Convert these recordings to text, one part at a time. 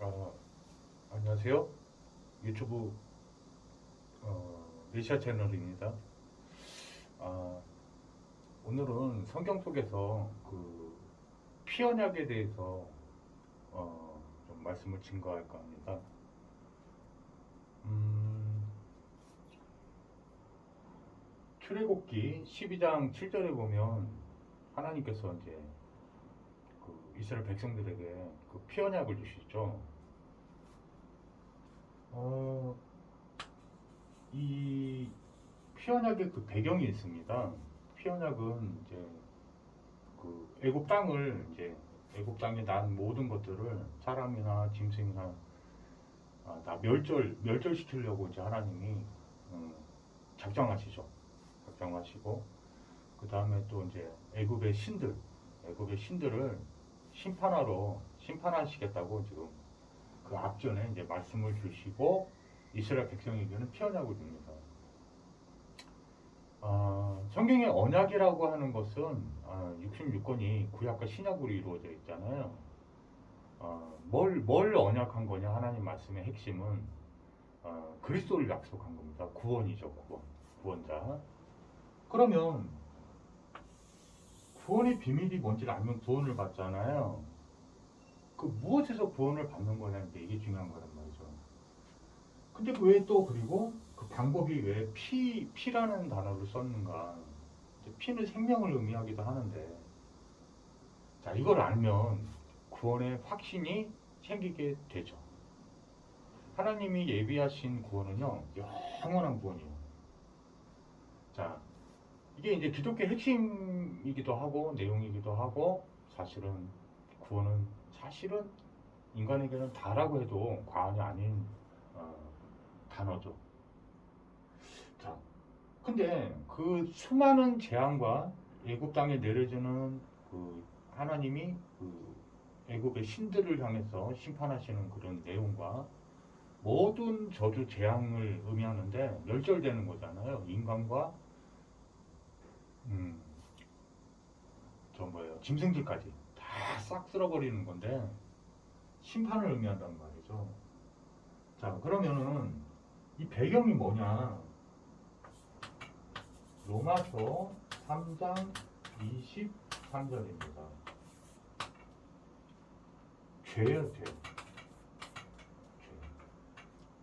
아, 안녕하세요. 유튜브 메시아 채널입니다. 아, 오늘은 성경 속에서 그 피언약에 대해서 좀 말씀을 증거할까 합니다. 음, 출애굽기 12장 7절에 보면 하나님께서 이제 그 이스라엘 백성들에게 그 피언약을 주시죠. 어, 이 피언약의 그 배경이 있습니다. 피언약은 이제 그 애굽 땅을 이제 애굽 땅에 난 모든 것들을 사람이나 짐승이나 다 멸절시키려고 이제 하나님이 음, 작정하시죠. 작정하시고 그 다음에 또 이제 애굽의 신들을 심판하시겠다고 지금 그 앞전에 이제 말씀을 주시고 이스라엘 백성에게는 피언약을 줍니다. 성경의 언약이라고 하는 것은 66권이 구약과 신약으로 이루어져 있잖아요. 뭘 언약한 거냐? 하나님 말씀의 핵심은 그리스도를 약속한 겁니다. 구원이죠, 구원자. 그러면 구원의 비밀이 뭔지 알면 구원을 받잖아요. 그 무엇에서 구원을 받는 거냐는데 이게 중요한 거란 말이죠. 근데 왜 또 그리고 그 방법이 왜 피라는 단어를 썼는가? 피는 생명을 의미하기도 하는데, 자, 이걸 알면 구원의 확신이 생기게 되죠. 하나님이 예비하신 구원은요, 영원한 구원이에요. 자, 이게 이제 기독교의 핵심이기도 하고, 내용이기도 하고, 구원은 사실은 인간에게는 다라고 해도 과언이 아닌 어, 단어죠. 자, 근데 그 수많은 재앙과 애굽 땅에 내려지는 그 하나님이 그 애굽의 신들을 향해서 심판하시는 그런 내용과 모든 저주 재앙을 의미하는데 멸절되는 거잖아요. 인간과 음, 저 뭐예요? 짐승들까지 다 싹 쓸어버리는 건데 심판을 의미한단 말이죠. 자, 그러면은 이 배경이 뭐냐? 로마서 3장 23절입니다. 죄예요, 죄.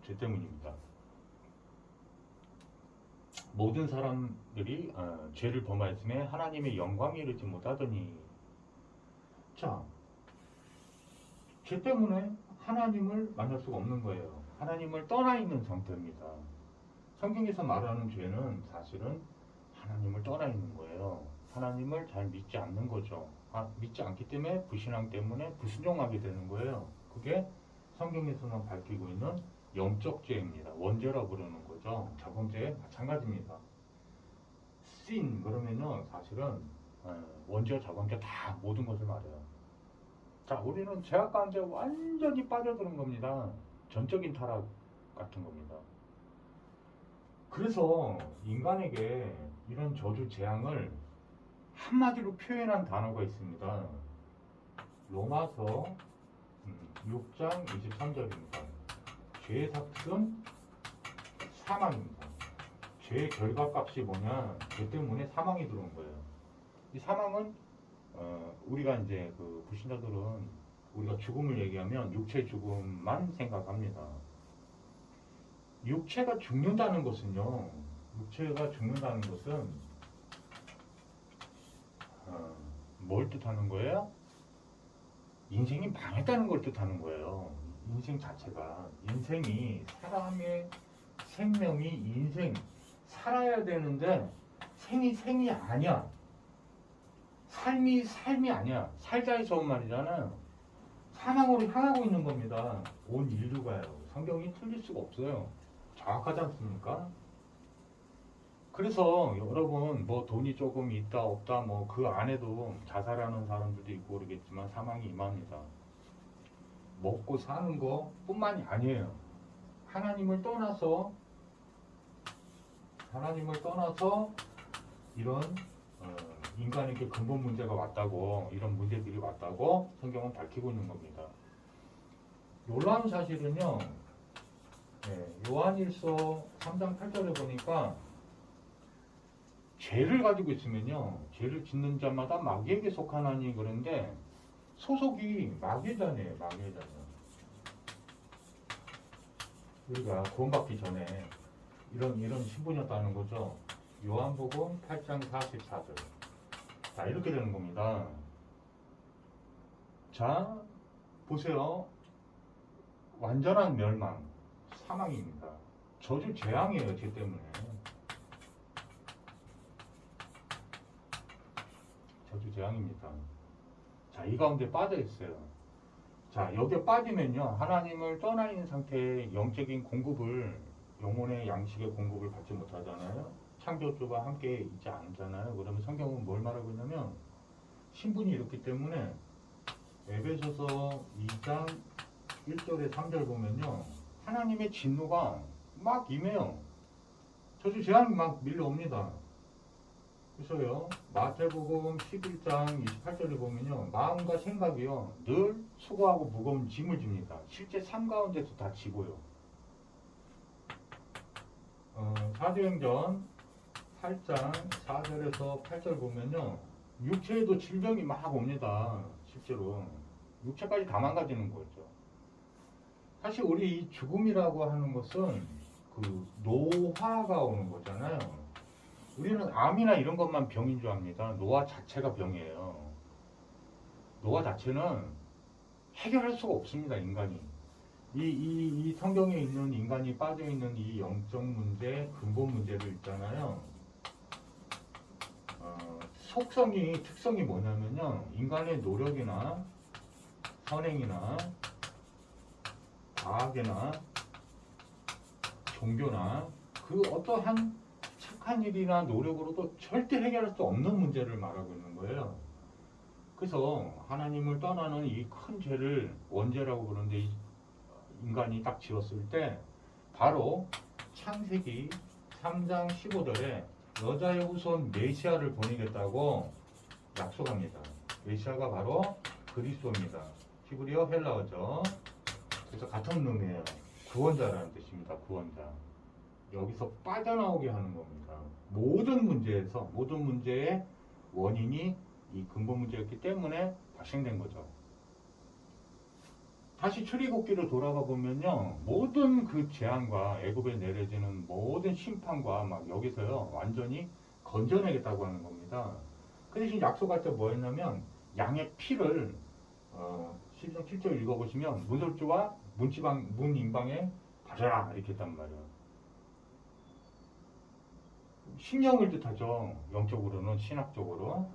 죄 때문입니다. 모든 사람들이 죄를 범하였음에 하나님의 영광에 이르지 못하더니, 자, 죄 때문에 하나님을 만날 수가 없는 거예요. 하나님을 떠나 있는 상태입니다. 성경에서 말하는 죄는 사실은 하나님을 떠나 있는 거예요. 하나님을 잘 믿지 않는 거죠. 믿지 않기 때문에 불신앙 때문에 불순종하게 되는 거예요. 그게 성경에서만 밝히고 있는 영적 죄입니다. 원죄라고 부르는 거죠. 자범죄 마찬가지입니다. sin 그러면요 사실은 원죄와 자범죄 다 모든 것을 말해요. 자, 우리는 죄악 가운데 완전히 빠져드는 겁니다. 전적인 타락 같은 겁니다. 그래서 인간에게 이런 저주 재앙을 한마디로 표현한 단어가 있습니다. 로마서 6장 23절입니다. 죄의 삭은 사망입니다. 죄의 결과값이 뭐냐? 죄 때문에 사망이 들어온 거예요. 이 사망은 우리가 이제 그 불신자들은 우리가 죽음을 얘기하면 육체 죽음만 생각합니다. 육체가 죽는다는 것은 뭘 뜻하는 거예요? 인생이 망했다는 걸 뜻하는 거예요. 인생 자체가 사람의 생명이 살아야 되는데 생이 아니야. 삶이 아니야. 살자에서 온 말이잖아요. 사망으로 향하고 있는 겁니다. 온 인류가요. 성경이 틀릴 수가 없어요. 정확하지 않습니까? 그래서 여러분 뭐 돈이 조금 있다 없다 뭐 그 안에도 자살하는 사람들도 있고 그러겠지만 사망이 임합니다. 먹고 사는 거 뿐만이 아니에요. 하나님을 떠나서 이런 인간에게 근본 문제가 왔다고 이런 문제들이 왔다고 성경은 밝히고 있는 겁니다. 놀라운 사실은요. 요한일서 3장 8절에 보니까 죄를 가지고 있으면요. 죄를 짓는 자마다 마귀에게 속하나니 그런데 소속이 마귀잖아요. 마귀잖아요. 우리가 구원받기 전에 이런 신분이었다는 거죠. 요한복음 8장 44절. 자, 이렇게 되는 겁니다. 자, 보세요. 완전한 멸망, 사망입니다. 저주 재앙이에요, 죄 때문에. 저주 재앙입니다. 자, 이 가운데 빠져 있어요. 자, 여기에 빠지면요, 하나님을 떠나 있는 상태의 영적인 공급을, 영혼의 양식의 공급을 받지 못하잖아요. 창조주와 함께 있지 않잖아요. 그러면 성경은 뭘 말하고 있냐면, 신분이 이렇기 때문에 에베소서 2장 1절에 3절 보면요, 하나님의 진노가 막 임해요. 저주 재앙이 막 밀려옵니다. 그래서요, 마태복음 11장 28절에 보면요, 마음과 생각이요 늘 수고하고 무거운 짐을 집니다. 실제 삶 가운데서 다 지고요. 사도행전 8장 4절에서 8절 보면요, 육체에도 질병이 막 옵니다. 실제로 육체까지 다 망가지는 거죠. 사실 우리 이 죽음이라고 하는 것은 그 노화가 오는 거잖아요. 우리는 암이나 이런 것만 병인 줄 압니다. 노화 자체가 병이에요. 노화 자체는 해결할 수가 없습니다, 인간이. 이 성경에 있는 인간이 빠져있는 이 영적 문제, 근본 문제들 있잖아요. 특성이 뭐냐면요. 인간의 노력이나 선행이나 과학이나 종교나 그 어떠한 착한 일이나 노력으로도 절대 해결할 수 없는 문제를 말하고 있는 거예요. 그래서 하나님을 떠나는 이 큰 죄를 원죄라고 부르는데, 이 인간이 딱 지었을 때 바로 창세기 3장 15절에 여자의 후손 메시아를 보내겠다고 약속합니다. 메시아가 바로 그리스도입니다. 히브리어 헬라어죠. 그래서 같은 의미예요. 구원자라는 뜻입니다. 구원자. 여기서 빠져나오게 하는 겁니다. 모든 문제의 원인이 이 근본 문제였기 때문에 발생된 거죠. 다시 출애굽기로 돌아가 보면요, 모든 그 재앙과 애굽에 내려지는 모든 심판과 막 여기서요 완전히 건져내겠다고 하는 겁니다. 그 대신 약속할 때 뭐였냐면 양의 피를 10장 7절 읽어보시면 문설주와 문인방에 바쳐라 이렇게 했단 말이에요. 심령을 뜻하죠. 영적으로는, 신학적으로.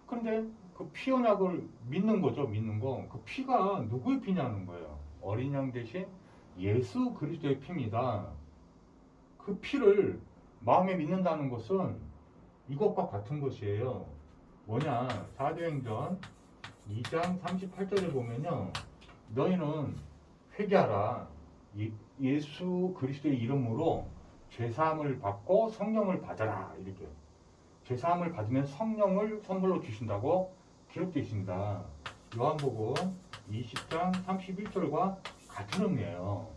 그런데 그 피 언약을 믿는 거죠. 믿는 거. 그 피가 누구의 피냐는 거예요. 어린 양 대신 예수 그리스도의 피입니다. 그 피를 마음에 믿는다는 것은 이것과 같은 것이에요. 뭐냐? 사도행전 2장 38절에 보면요, 너희는 회개하라. 예수 그리스도의 이름으로 죄사함을 받고 성령을 받아라. 이렇게. 죄사함을 받으면 성령을 선물로 주신다고 기록되어 있습니다. 요한복음 20장 31절과 같은 의미예요.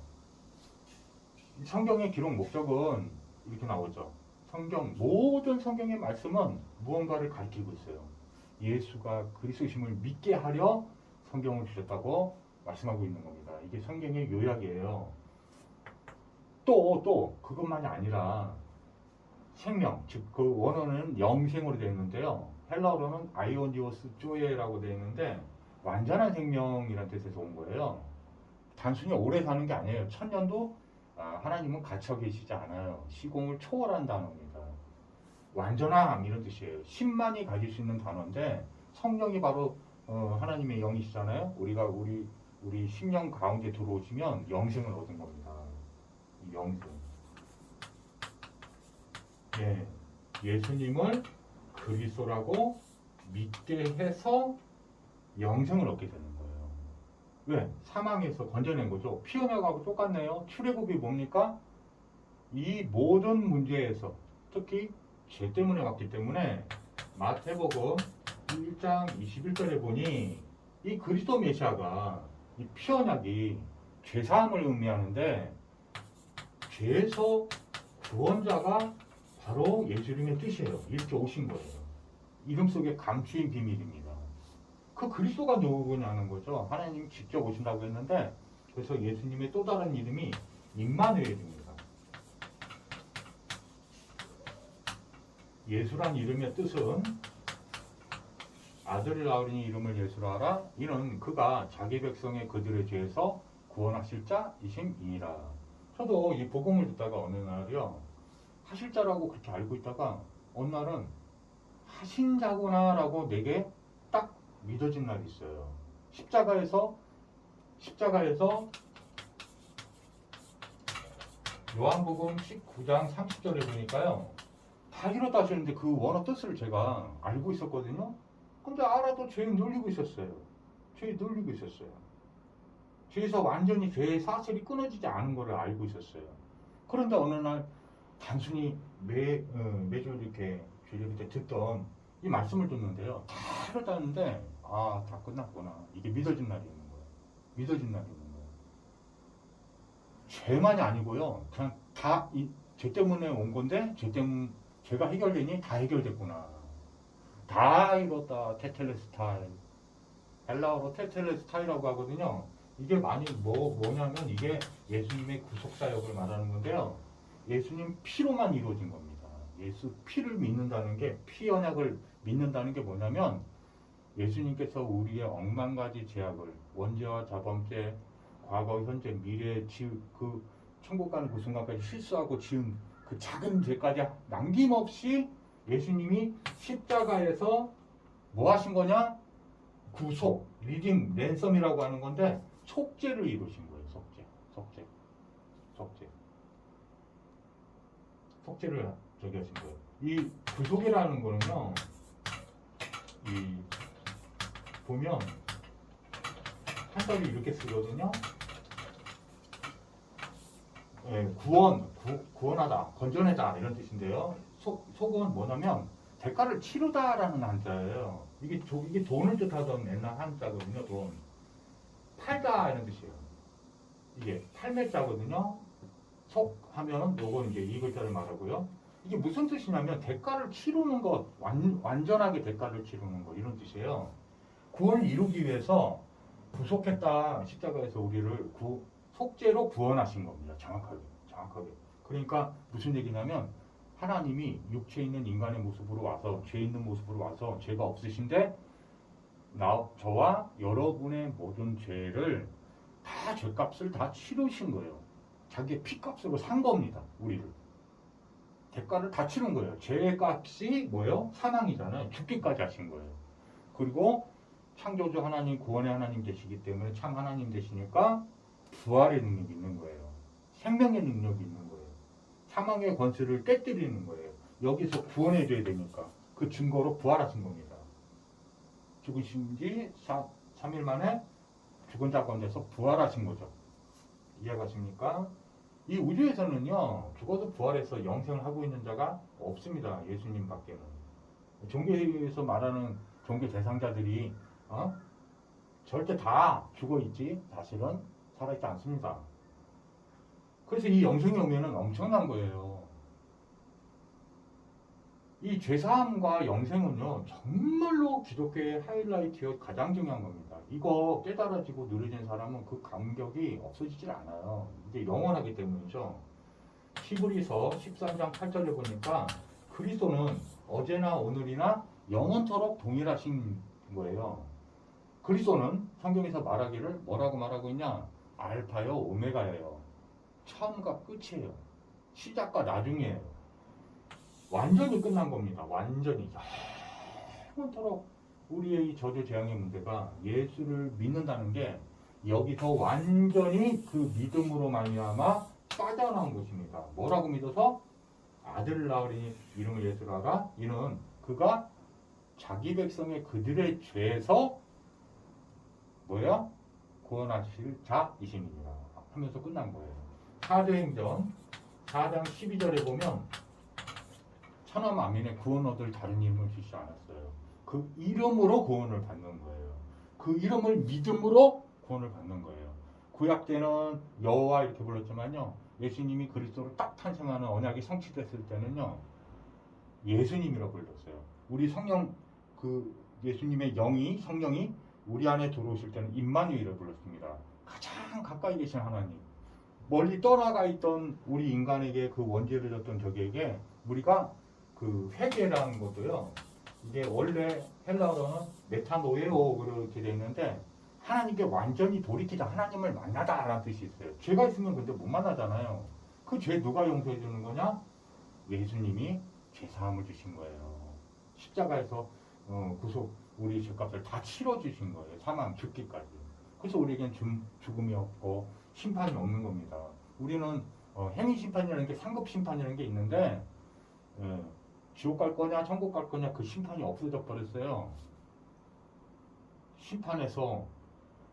성경의 기록 목적은 이렇게 나오죠. 모든 성경의 말씀은 무언가를 가리키고 있어요. 예수가 그리스도심을 믿게 하려 성경을 주셨다고 말씀하고 있는 겁니다. 이게 성경의 요약이에요. 또 그것만이 아니라 생명, 즉 그 원어는 영생으로 되어 있는데요. 헬라어로는 아이오니오스 조에라고 되어 있는데 완전한 생명이라는 뜻에서 온 거예요. 단순히 오래 사는 게 아니에요. 천년도 하나님은 갇혀 계시지 않아요. 시공을 초월한 단어입니다. 완전함 이런 뜻이에요. 신만이 가질 수 있는 단어인데 성령이 바로 하나님의 영이시잖아요. 우리 심령 가운데 들어오시면 영생을 얻은 겁니다. 이 영생. 예, 예수님을 그리스도라고 믿게 해서 영생을 얻게 되는 거예요. 왜? 사망에서 건져낸 거죠. 피 언약하고 똑같네요. 출애굽이 뭡니까? 이 모든 문제에서 특히 죄 때문에 왔기 때문에 마태복음 1장 21절에 보니 이 그리스도 메시아가 이 피 언약이 죄사함을 의미하는데 죄에서 구원자가 바로 예수님의 뜻이에요. 이렇게 오신 거예요. 이름 속에 감추인 비밀입니다. 그 그리스도가 누구냐는 거죠. 하나님 직접 오신다고 했는데 그래서 예수님의 또 다른 이름이 임마누엘입니다. 예수란 이름의 뜻은 아들을 낳으니 이름을 예수로 하라. 이는 그가 자기 백성의 그들의 죄에서 구원하실 자이심이니라. 저도 이 복음을 듣다가 어느 날이요, 하실 자라고 그렇게 알고 있다가 어느 날은 하신 자구나라고 내게 딱 믿어진 날이 있어요. 십자가에서 요한복음 19장 30절에 보니까요, 다 이뤘다 하시는데 그 원어 뜻을 제가 알고 있었거든요. 근데 알아도 죄에 눌리고 있었어요. 죄에서 완전히 죄의 사슬이 끊어지지 않은 것을 알고 있었어요. 그런데 어느 날 단순히 매주 이렇게 주일 때 듣던 이 말씀을 듣는데요, 다 이뤘다는데 다 끝났구나. 이게 믿어진 날이 있는 거예요. 죄만이 아니고요, 그냥 다 죄 때문에 온 건데 죄가 해결되니 다 해결됐구나. 다 이뤘다. 테텔레스타이. 헬라어로 테텔레스타이라고 하거든요. 이게 뭐냐면 이게 예수님의 구속사역을 말하는 건데요. 예수님 피로만 이루어진 겁니다. 예수 피를 믿는다는 게, 피 언약을 믿는다는 게 뭐냐면 예수님께서 우리의 억만 가지 죄악을, 원죄와 자범죄, 과거, 현재, 미래, 그 천국 가는 그 순간까지 실수하고 지은 그 작은 죄까지 남김없이 예수님이 십자가에서 뭐 하신 거냐? 구속, 리딩, 랜섬이라고 하는 건데 속죄를 이루신 거예요. 속죄를 저기 하신 거예요. 이 구속이라는 거는요, 보면 한자로 이렇게 쓰거든요. 구원하다, 건져내다 이런 뜻인데요. 속은 뭐냐면 대가를 치르다라는 한자예요. 이게 돈을 뜻하던 옛날 한자거든요. 돈. 팔다 이런 뜻이에요. 이게 팔매자거든요. 속 하면 요거 이제 이 글자를 말하고요. 이게 무슨 뜻이냐면 대가를 치르는 것, 완전하게 대가를 치르는 것 이런 뜻이에요. 구원을 이루기 위해서 구속했다. 십자가에서 우리를 속죄로 구원하신 겁니다. 정확하게. 그러니까 무슨 얘기냐면 하나님이 육체 있는 인간의 모습으로 와서, 죄 있는 모습으로 와서, 죄가 없으신데 저와 여러분의 모든 죄를 다, 죄값을 다 치르신 거예요. 자기의 피값으로 산 겁니다. 우리를. 대가를 다 치른 거예요. 죄값이 뭐예요? 사망이잖아요. 죽기까지 하신 거예요. 그리고 창조주 하나님, 구원의 하나님 되시기 때문에 참 하나님 되시니까 부활의 능력이 있는 거예요. 생명의 능력이 있는 거예요. 사망의 권세를 깨뜨리는 거예요. 여기서 구원해줘야 되니까 그 증거로 부활하신 겁니다. 죽으신 지 3일 만에 죽은 자 가운데서 부활하신 거죠. 이해가십니까? 이 우주에서는요, 죽어도 부활해서 영생을 하고 있는 자가 없습니다. 예수님 밖에는. 종교에서 말하는 종교 대상자들이 절대 다 죽어있지 사실은 살아있지 않습니다. 그래서 이 영생이 오면은 엄청난 거예요. 이 죄사함과 영생은요, 정말로 기독교의 하이라이트여 가장 중요한 겁니다. 이거 깨달아지고 누려진 사람은 그 감격이 없어지질 않아요. 이게 영원하기 때문이죠. 히브리서 13장 8절에 보니까 그리스도는 어제나 오늘이나 영원토록 동일하신 거예요. 그리스도는 성경에서 말하기를 뭐라고 말하고 있냐? 알파요 오메가예요. 처음과 끝이에요. 시작과 나중이에요. 완전히 끝난 겁니다. 완전히. 영원토록 우리의 이 저주 재앙의 문제가 예수를 믿는다는 게 여기서 완전히 그 믿음으로 말미암아 빠져나온 것입니다. 뭐라고 믿어서? 아들을 낳으리니 이름을 예수로 하라. 이는 그가 자기 백성의 그들의 죄에서 뭐야? 구원하실 자이심이니라 하면서 끝난 거예요. 사도행전 4장 12절에 보면 천하 만민의 구원 얻을 다른 이름을 주시지 않았어요. 그 이름으로 구원을 받는 거예요. 그 이름을 믿음으로 구원을 받는 거예요. 구약 때는 여호와 이렇게 불렀지만요. 예수님이 그리스도로 딱 탄생하는 언약이 성취됐을 때는요. 예수님이라고 불렀어요. 우리 성령 그 예수님의 영이 성령이 우리 안에 들어오실 때는 임마누엘을 불렀습니다. 가장 가까이 계신 하나님. 멀리 떠나가 있던 우리 인간에게 그 원죄를 졌던 저에게 우리가 그 회개라는 것도요. 이게 원래 헬라어로는 메타노에오 그렇게 되어 있는데 하나님께 완전히 돌이키다 하나님을 만나다라는 뜻이 있어요. 죄가 있으면 근데 못 만나잖아요. 그 죄 누가 용서해 주는 거냐? 예수님이 죄 사함을 주신 거예요. 십자가에서 구속 우리 죄값을 다 치러 주신 거예요. 사망 죽기까지. 그래서 우리에겐 죽음이 없고 심판이 없는 겁니다. 우리는 행위 심판이라는 게 상급 심판이라는 게 있는데 지옥 갈 거냐 천국 갈 거냐 그 심판이 없어져 버렸어요. 심판에서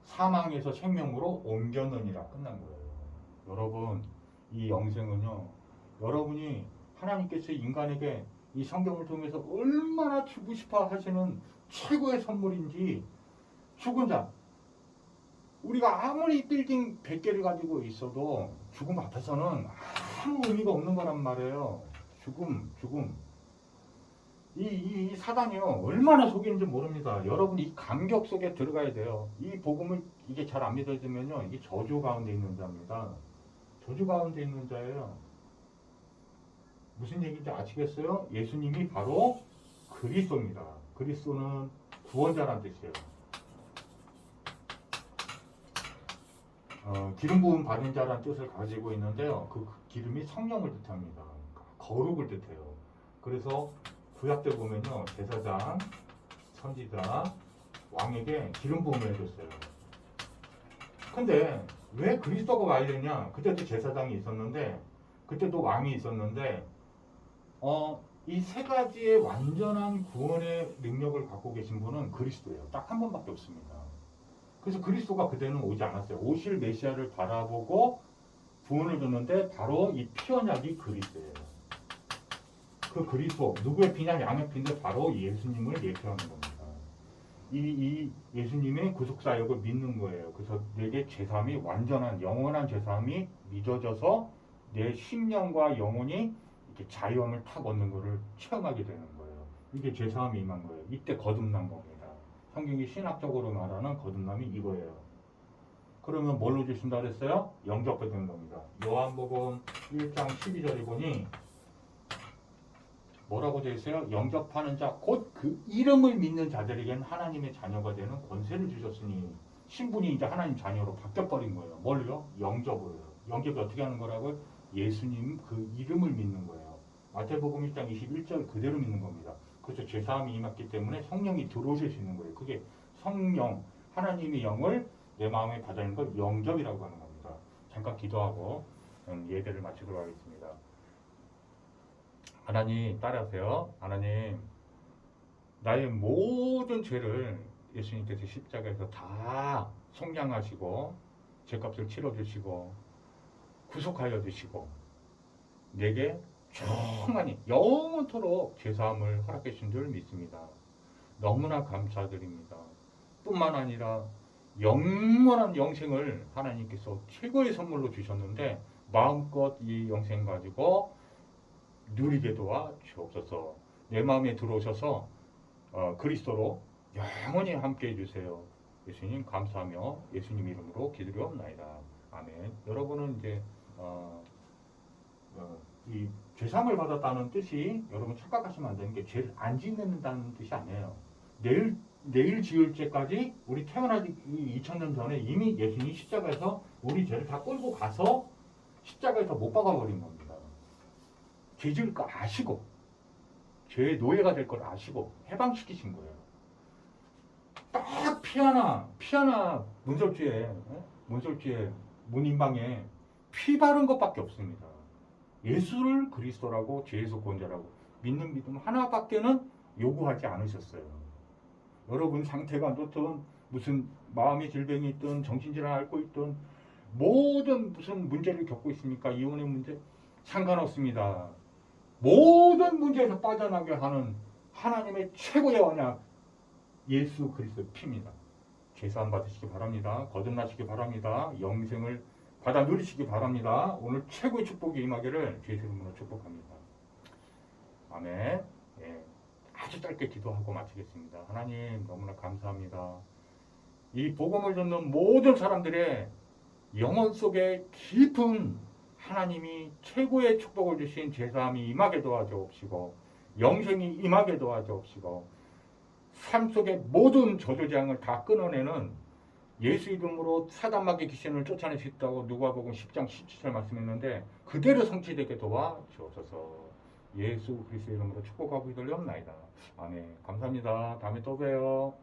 사망에서 생명으로 옮겼느니라 끝난 거예요. 여러분 이 영생은요. 여러분이 하나님께서 인간에게 이 성경을 통해서 얼마나 주고 싶어 하시는 최고의 선물인지 죽은 자 우리가 아무리 빌딩 100개를 가지고 있어도 죽음 앞에서는 아무 의미가 없는 거란 말이에요. 죽음. 이 사단이요. 얼마나 속이는지 모릅니다. 여러분이 이 감격 속에 들어가야 돼요. 이 복음을 이게 잘 안 믿어지면요. 이게 저주 가운데 있는 자입니다. 저주 가운데 있는 자예요. 무슨 얘기인지 아시겠어요? 예수님이 바로 그리스도입니다. 그리스도는 구원자란 뜻이에요. 기름 부음 받은 자라는 뜻을 가지고 있는데요. 그 기름이 성령을 뜻합니다. 거룩을 뜻해요. 그래서 구약 때 보면요. 제사장, 선지자, 왕에게 기름 부음을 해줬어요. 근데 왜 그리스도가 와야 되냐? 그때도 제사장이 있었는데 그때도 왕이 있었는데 이 세 가지의 완전한 구원의 능력을 갖고 계신 분은 그리스도예요. 딱 한 번밖에 없습니다. 그래서 그리스도가 그때는 오지 않았어요. 오실 메시아를 바라보고 구원을 줬는데 바로 이 피언약이 그리스도예요. 그 그리스도 누구의 피냐? 양의 피인데 바로 예수님을 예표하는 겁니다. 이 예수님의 구속사역을 믿는 거예요. 그래서 내게 죄사함이 완전한 영원한 죄사함이 믿어져서 내 심령과 영혼이 이렇게 자유함을 탁 얻는 것을 체험하게 되는 거예요. 이게 죄사함이 임한 거예요. 이때 거듭난 겁니다. 성경이 신학적으로 말하는 거듭남이 이거예요. 그러면 뭘로 주신다 그랬어요? 영접받는 겁니다. 요한복음 1장 12절에 보니 뭐라고 되어 있어요? 영접하는 자, 곧 그 이름을 믿는 자들에게는 하나님의 자녀가 되는 권세를 주셨으니 신분이 이제 하나님 자녀로 바뀌어버린 거예요. 뭘요? 영접을요. 영접이 어떻게 하는 거라고요? 예수님 그 이름을 믿는 거예요. 마태복음 1장 21절 그대로 믿는 겁니다. 그래서 죄사함이 임했기 때문에 성령이 들어오실 수 있는 거예요. 그게 성령, 하나님의 영을 내 마음에 받아들이는 걸 영접이라고 하는 겁니다. 잠깐 기도하고 예배를 마치도록 하겠습니다. 하나님 따라하세요. 하나님 나의 모든 죄를 예수님께서 십자가에서 다 속량하시고 죄값을 치러주시고 구속하여 주시고 내게 충만히 영원토록 죄사함을 허락해 주신 줄 믿습니다. 너무나 감사드립니다. 뿐만 아니라 영원한 영생을 하나님께서 최고의 선물로 주셨는데 마음껏 이 영생 가지고 누리게 도와 주옵소서. 내 마음에 들어오셔서 그리스도로 영원히 함께 해주세요. 예수님 감사하며 예수님 이름으로 기도하옵나이다. 아멘. 여러분은 이제 이 죄사함을 받았다는 뜻이 여러분 착각하시면 안 되는 게 죄를 안 짓는다는 뜻이 아니에요. 내일 지을 죄까지 우리 태어나기 2000년 전에 이미 예수님이 십자가에서 우리 죄를 다 끌고 가서 십자가에서 못 박아버린 겁니다. 죄 지을 거 아시고 죄의 노예가 될 걸 아시고 해방시키신 거예요. 딱 피 하나 문설주에 문인방에 피 바른 것밖에 없습니다. 예수를 그리스도라고 죄에서 구원자라고 믿는 믿음 하나밖에는 요구하지 않으셨어요. 여러분 상태가 안 좋든 무슨 마음의 질병이 있든 정신질환을 앓고 있든 모든 무슨 문제를 겪고 있습니까? 이혼의 문제? 상관없습니다. 모든 문제에서 빠져나게 하는 하나님의 최고의 언약 예수 그리스도의 피입니다. 제사함 받으시기 바랍니다. 거듭나시기 바랍니다. 영생을 받아 누리시기 바랍니다. 오늘 최고의 축복이 임하기를 주의 이름으로 축복합니다. 아멘. 예, 아주 짧게 기도하고 마치겠습니다. 하나님 너무나 감사합니다. 이 복음을 듣는 모든 사람들의 영혼 속에 깊은 하나님이 최고의 축복을 주신 제사함이 임하게 도와주옵시고 영생이 임하게 도와주옵시고 삶 속의 모든 저주재앙을 다 끊어내는 예수 이름으로 사단마귀 귀신을 쫓아낼 수 있다고 누가복음 10장 17절 말씀했는데 그대로 성취되게 도와주옵소서. 예수 그리스도의 이름으로 축복하고 기도를 합나이다. 아멘. 감사합니다. 다음에 또 봬요.